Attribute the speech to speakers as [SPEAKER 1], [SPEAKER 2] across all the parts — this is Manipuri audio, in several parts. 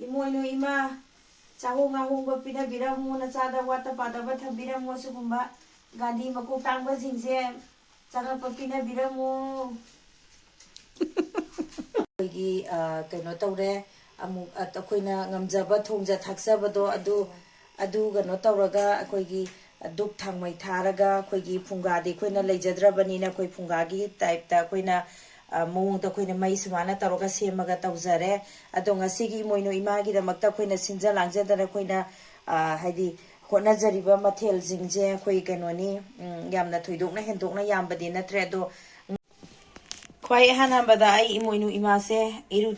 [SPEAKER 1] Emoinu ima chahong ahongba pinabiramu nachada wata padaba thabiramu sugumba gadi makok tangba jingse changapa pinabiramu gi kaino tawre amuk akoina ngamjaba thongja thaksabado adu gano tawraga akoigi duk thangmai tharaga akoigi phungadi koina leijadrabanina koi phungagi type ta koina mawung ta koina mai sumana tawraga semaga tawjare ado ngasigi Emoinu imagi da makta koina sinja langjadara koina haidi hotnajariba mathel jingje koi kanoni yamna thoidokna hendokna yambadi natre ado kwai hanambada ai Emoinu imase iru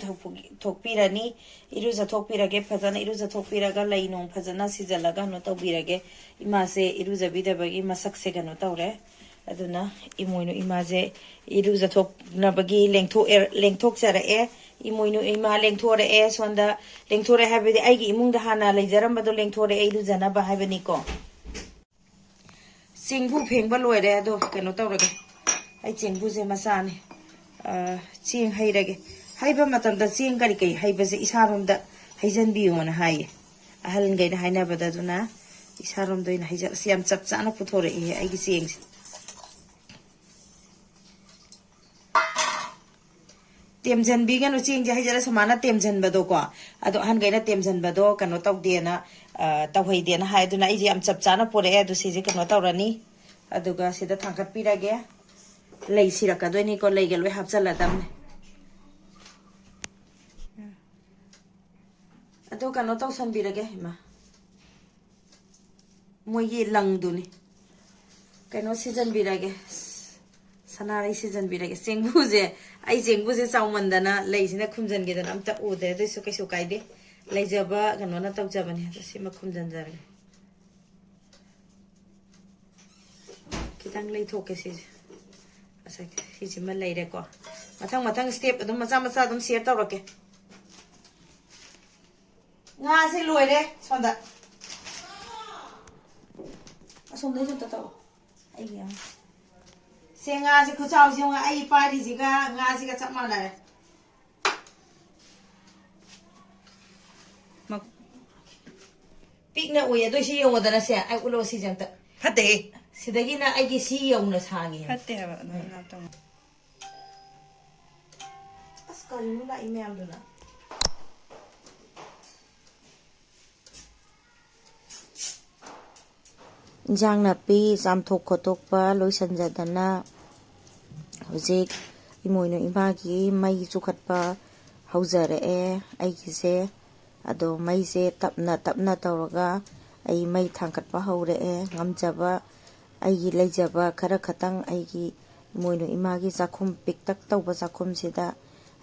[SPEAKER 1] thokpirani iru jathokpirage phajana iru jathokpiraga lainong phajana sijalaga no tawbirage imase iru jabidabagi masakse gano tawre aduna Emoinu imaje iru jathoknabagi lengthok jarae Emoinu ima lengthore sonda lengthore habidi aigi imungda hana leijarambado lengthore iru janaba habani ko singbu phengba loire ado kano tawrage ai chingbu je masane ching hairage haiba matamda ching kari kai haibase isaromda haijanbiyona haye ahal gaina hainabada duna isaromda ina haija siam chap chana puthore e aigi ching temjan bigano ching ja haijara samana temjan bado ko ado han gaina temjan bado kano tawdena tawhaidena haiduna iji am chap chana pore adu sije kano tawrani aduga sida thangkat pirage lei sirakadoni ko lei gelwe hapchala damne ado kano tawsan birage ma moyi langduni kano season birage sanari season birage sengbuje ai sengbuje chawmandana lei sina khumjan gedana amta ode desu kaisu kaide leijaba kano na tawjabani sima khumjan jare kitang lei thoke si Sijima later ko. Matang step adum macha adum share tawrake. Nga se loire sonda. Asomdai jota taw. Ai ya. Se nga se khuchau si nga ai pari jiga nga si ka chapma la. Mak pikna uya do si yodana se ai ulo si janta. Hate. Sidagina aigi si yauna sangi.
[SPEAKER 2] Hati haba na tong.
[SPEAKER 1] Askali nula myamna na. Jang napi chumthokpirako loisanjadana hojik Emoinu imagi mai chukhatpa haujare aigise ado mai se tapna tawraga ai mai thangkatpa haure ngamjaba aigi leijaba khara khatang aigi Emoinu imagi chakhum piktak tawba chakhum sida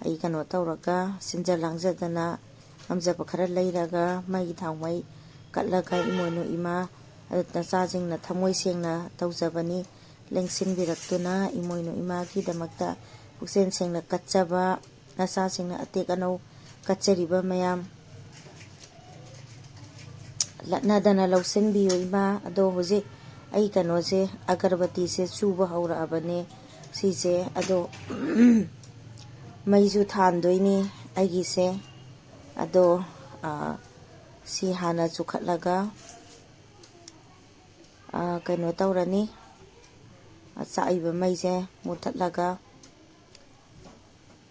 [SPEAKER 1] ai kano tawraga sinja langjadana ngamjaba khara leiraga mai thangmai katlaga Emoinu ima adna chajing na thamoi sengna tawjabani lengsin biraktuna Emoinu imagi damakta puksen sengna katchaba nasa sengna atek anau katchariba mayam latna dana lausen biyo ima ado hoje ai kano se agarbati se chuba haura abane sise ado maiju thandoini aigi se ado si hana chukhatlaga kano tawrani chaiba maise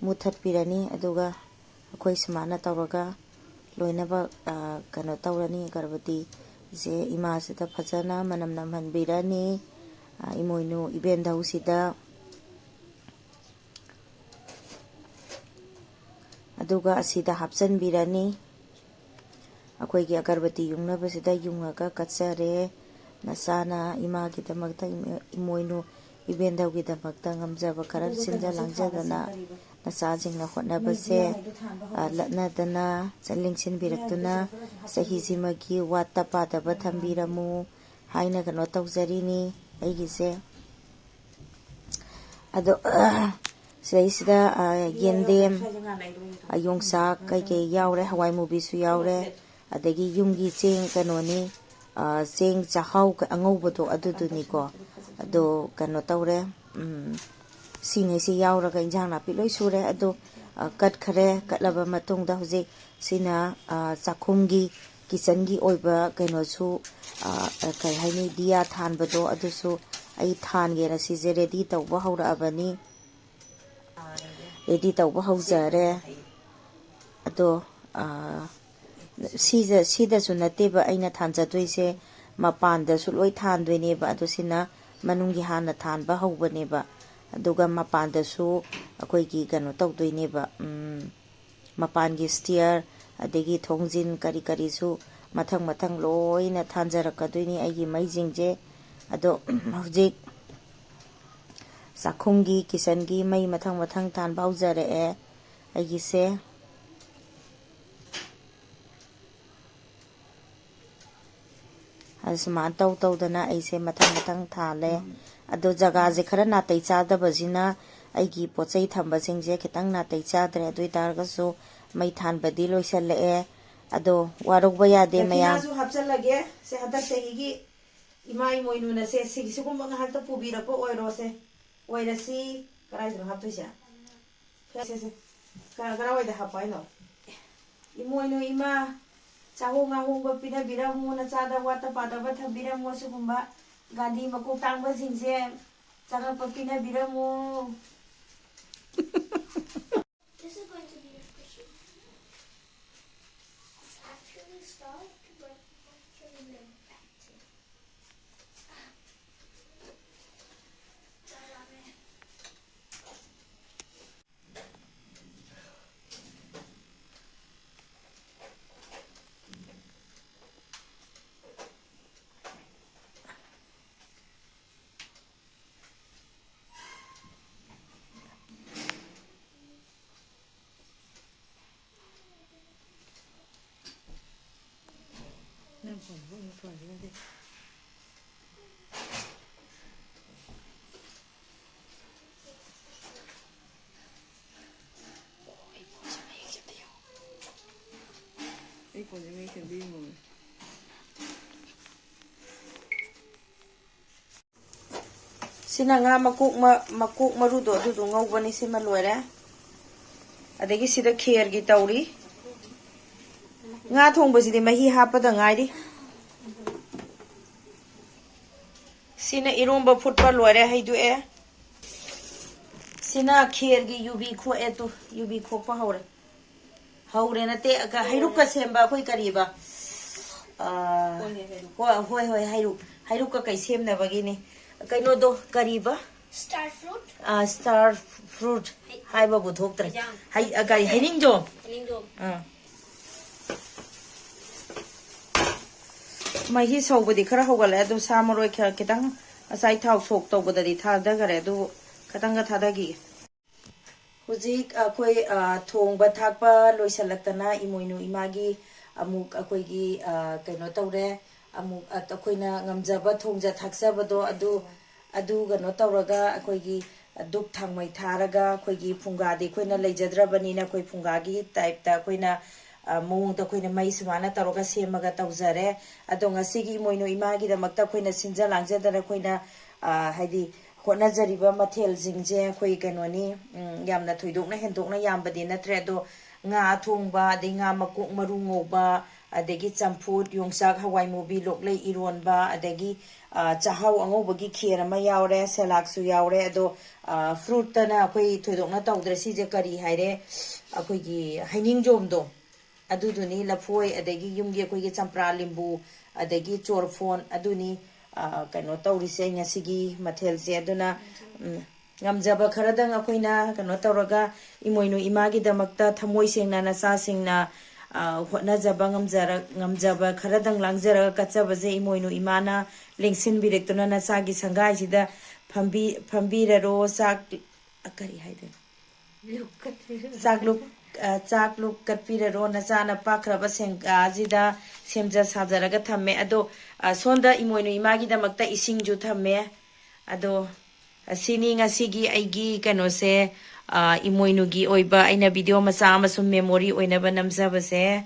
[SPEAKER 1] muthatpirani aduga akoi samana tawraga loinaba kano tawrani agarbati je ima sida phajana manam namhanbirani Emoinu ebendou sida aduga asida hapchanbirani akoigi agarbati yungnaba sida yungaga katsare nasana imagi damakta Emoinu ebendou gi damakta ngamjaba khara sinja langjadana nasajingna hotnabase latnadana chalingsin biraktuna sahijimagi wata padaba thambiramu haina kano tawjarini aigise ado sida yendem ayongsak kai yaure hawai mubi su yaure adagi yumgi cheng kanoni cheng chahau angobado aduduni ko ado kano tawre singai si yauraga injang napi loi sure ado कट खरे कटलबा मतुंगदा हुजिक सिना चाखुमगी किचनगी ओइबा कइनोसु कइ हाइनी दिया थानबदो अदुसु आई थानगेना सिजे रेडी तौबा हौराबनी रेडी तौबा हौजरे अदो सिदसु नतेबा अइना थानजदोइसे मपानदसु लोइ थानदोइनेबा अदुसिना मनुंगी हाना थानबा हौबनेबा अदुगा मपानदसु अखोइगी कनो तौदोइनेबा मपानगी स्टियर अदेगी थोंजिन करी करीसु मथंग मथंग लोइना थानजरकदोइनी आइगी मैजिंगजे अदो हौजिक चाखुमगी किचनगी मै मथंग मथंग थानबा हौजरए आइगिसे असमान तौदना ऐसे मथंग मथंग थाले अदो जगाजे खरा नातै चादबजिना आइगी पोचै थंबसिंगजे खितंग नातै चाद्रे अदुइ तारगसु मै थानबदी लोइसलए अदो वारोगबा यादे मयाम हापचलगे से हदक चहीगी इमा इमोइनुना से सिगुम ngahakta pubirako oirose oirasi karaidro haptuisa se kara oida hapaino imoinu ima chahong ahongba pina biramo na chada wata padaba thabiramo sugumba gandi makok tangba jingse chaga papina biramo.
[SPEAKER 2] This is going to be a question. It's actually stopped, but actually went back to.
[SPEAKER 1] Sina nga makuk marudo adudu ngawbani sima loire adegi sida kher gi tauri nga thongbasidi mahi hapada ngairi sina iromba futpa loire haidu e sina kher gi yubi kho etu yubi kho pa haure na te ka hairuk ka semba khoi kariba hoi hairuk ka kai semna bagini kaino do kariba
[SPEAKER 2] Star fruit?
[SPEAKER 1] Star fruit haiba budhoktre hai agari hainingjo mahi saubadi khara hogale adu samaroi khara kitang asai thau sok tobadadi thada gare adu khatanga thadagi hujik akoi thongba thakpa loisalaktana imoinu imagi amuk akoigi kaino tawre amuk akoina ngamjaba thongja thaksabado adu gano tawraga akoigi duk thangmai tharaga akoigi phungadi koina leijadrabanina koi phungagi type ta koina mong ta koina mai sumana taroga semaga tawjare ado ngasigi moino imagi da makta koina sinja langjadara koina haidi hona jariba mathel jingje koi kanoni yamna thoidokna hendokna yambadi natre do nga thongba de nga makuk maru ngoba adegi champut yongsak hawai mobi loklei ironba adegi chahau angobagi khera ma yaure selak su yaure ado fruit tana koi thoidokna tawdra si je kari haire akoi gi haining jomdo aduduni lafoi adegi yumgi koi gi champra limbu adegi chorphon aduni kano tawrise ngasigi mathel se aduna ngamjaba kharadang akoina kano tawraga imoinu imagi damakta thamoi sengna na sa singna hotna jaba ngamjaba kharadang langjara kachabaje imoinu imana lengsin birektuna na sagi sangai sida phambiraro sak akari haide chakluk katpiraro na chana pakraba senga jida semja sajaraga thamme ado sonda imoinu imagi damakta isingju thamme ado asini ngasigi aigi kanose imoinu gi oiba aina video macha amasum memory oinaba namjabase